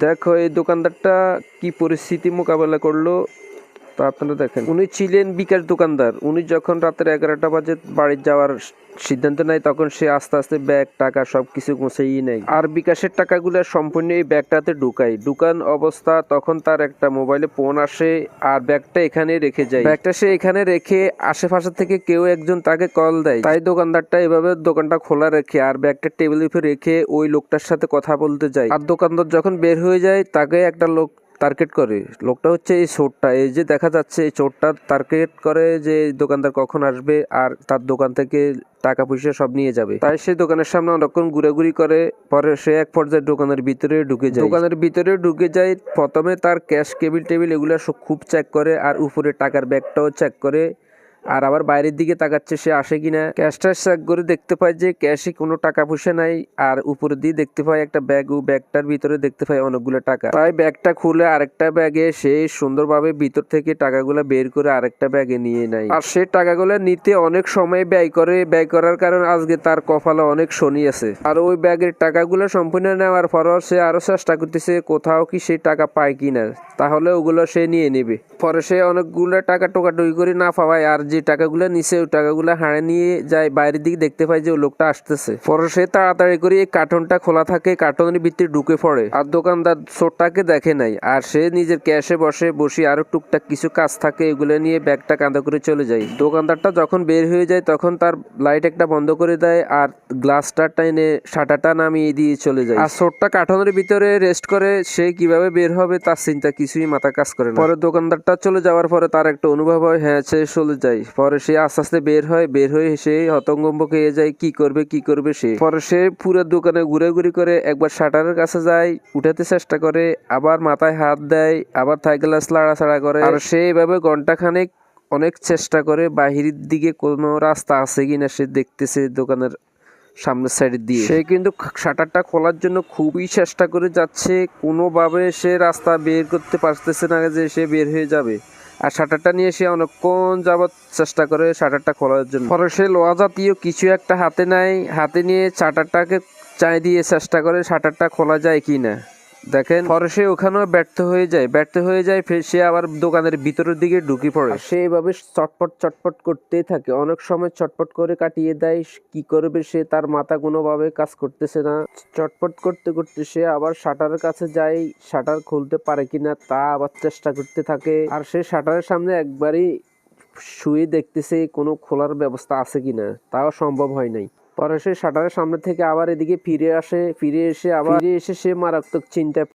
দেখো এই দোকানদারটা কি পরিস্থিতি মোকাবেলা করলো তা আপনারা দেখেন। উনি ছিলেন বিকাশ দোকানদার। উনি যখন রাতের 11টা বাজে বাড়ি যাওয়ার সিদ্ধান্ত নেয় তখন সে আস্তে আস্তে ব্যাগ টাকা সবকিছু গুছিয়ে নেয় আর বিকাশের টাকাগুলো সম্পূর্ণ এই ব্যাগটাতে ঢুকান অবস্থা তখন তার একটা মোবাইলে ফোন আসে আর ব্যাগটা এখানে রেখে যায়। ব্যাগটা সে এখানে রেখে আশেপাশে থেকে কেউ একজন তাকে কল দেয়, তাই দোকানদারটা এভাবে দোকানটা খোলা রেখে আর ব্যাগটা টেবিলের উপরে রেখে ওই লোকটার সাথে কথা বলতে যায়। আর দোকানদার যখন বের হয়ে যায় তাকে একটা লোক টার্গেট করে। লোকটা হচ্ছে এই চোরটা, এই যে দেখা যাচ্ছে এই চোরটা টার্গেট করে যে দোকানদার কখন আসবে আর তার দোকান থেকে টাকা পয়সা সব নিয়ে যাবে। তাই সে দোকানের সামনে অনেকক্ষণ ঘুরাঘুরি করে, পরে সে এক পর্যায়ে দোকানের ভিতরে ঢুকে যায়। প্রথমে তার ক্যাশ টেবিল এগুলো সব খুব চেক করে আর উপরে টাকার ব্যাগটাও চেক করে আর আবার বাইরের দিকে তাকাচ্ছে সে আসে কিনা। ক্যাশটা চেক করে দেখতে পায় যে ক্যাশে কোনো টাকা পয়সা নাই আর উপরে দিয়ে দেখতে পায় একটা ব্যাগ, ও ব্যাগটার ভিতরে দেখতে পায় অনেকগুলো টাকা। তাই ব্যাগটা খুলে আরেকটা ব্যাগে সে সুন্দরভাবে ভিতর থেকে টাকাগুলো বের করে আরেকটা ব্যাগে নিয়ে নেয়। আর সে টাকাগুলো নিতে অনেক সময় ব্যয় করার কারণে আজকে তার কপালে অনেক শনি আছে। আর ওই ব্যাগের টাকাগুলো সম্পূর্ণ নেওয়ার পরও সে আরো চেষ্টা করতেছে কোথাও কি সে টাকা পায় কিনা, তাহলে ওগুলো সে নিয়ে নেবে। পরে সে অনেকগুলো টাকা টোকাটুকি করে না পাওয়ায় আর যে টাকাগুলো নিছে ওই টাকাগুলো হাড়ে নিয়ে যায়, বাইরের দিকে দেখতে পায় যে ওই লোকটা আসতেছে। পরে সে তাড়াতাড়ি করে এই কার্টনটা খোলা থাকে, কার্টনের ভিতরে ঢুকে পড়ে আর দোকানদার চোরটাকে দেখে নাই আর সে নিজের ক্যাশে বসে আরো টুকটাক কিছু কাজ থাকে এগুলো নিয়ে ব্যাগটা কাঁধে করে চলে যায়। দোকানদারটা যখন বের হয়ে যায় তখন তার লাইট একটা বন্ধ করে দেয় আর গ্লাসটা টেনে শাটারটা নামিয়ে দিয়ে চলে যায়। আর চোরটা কার্টনের ভিতরে রেস্ট করে, সে কিভাবে বের হবে তার চিন্তা কিছুই মাথা কাজ করে না। পরে দোকানদারটা চলে যাওয়ার পরে তার একটা অনুভব হয় হ্যাঁ সে চলে যায়। পরে সে আস্তে আস্তে বের হয়ে সে হতভম্ব হয়ে যায় কি করবে সে। পরে সে পুরো দোকানে ঘুরে করে একবার শাটারের কাছে যায়, উঠাতে চেষ্টা করে, আবার মাথায় হাত দেয়, আবার থাই গ্লাস লাড়াচাড়া করে। আর সে এভাবে ঘন্টাখানেক অনেক চেষ্টা করে বাহিরের দিকে কোনো রাস্তা আছে কিনা সে দেখতেছে দোকানের সামনের সাইড দিয়ে। সে কিন্তু শাটারটা খোলার জন্য খুবই চেষ্টা করে যাচ্ছে, কোনোভাবে সে রাস্তা বের করতে পারতেছে না যে সে বের হয়ে যাবে। আর শাটারটা নিয়ে সে অনেকক্ষণ যাবৎ চেষ্টা করে শাটারটা খোলার জন্য। পরে সে লোহা জাতীয় কিছু একটা হাতে নেয়, হাতে নিয়ে শাটারটাকে চাই দিয়ে চেষ্টা করে শাটারটা খোলা যায় কিনা। দেখেন পরে সে ওখানেও ব্যর্থ হয়ে যায় ফের সে আবার দোকানের ভিতরের দিকে ঢুকে পড়ে। সে এভাবে চটপট করতেই থাকে, অনেক সময় চটপট করে কাটিয়ে দেয়। কি করবে সে, তার মাথা কোনোভাবে কাজ করতেছে না। চটপট করতে সে আবার শাটারের কাছে যায়, শাটার খুলতে পারে কিনা তা আবার চেষ্টা করতে থাকে। আর সে শাটারের সামনে একবারই শুয়ে দেখতেছে কোনো খোলার ব্যবস্থা আছে কিনা, তাও সম্ভব হয় নাই। পরে সে শাটারের সামনে থেকে আবার এদিকে ফিরে এসে সে মারাত্মক চিন্তায়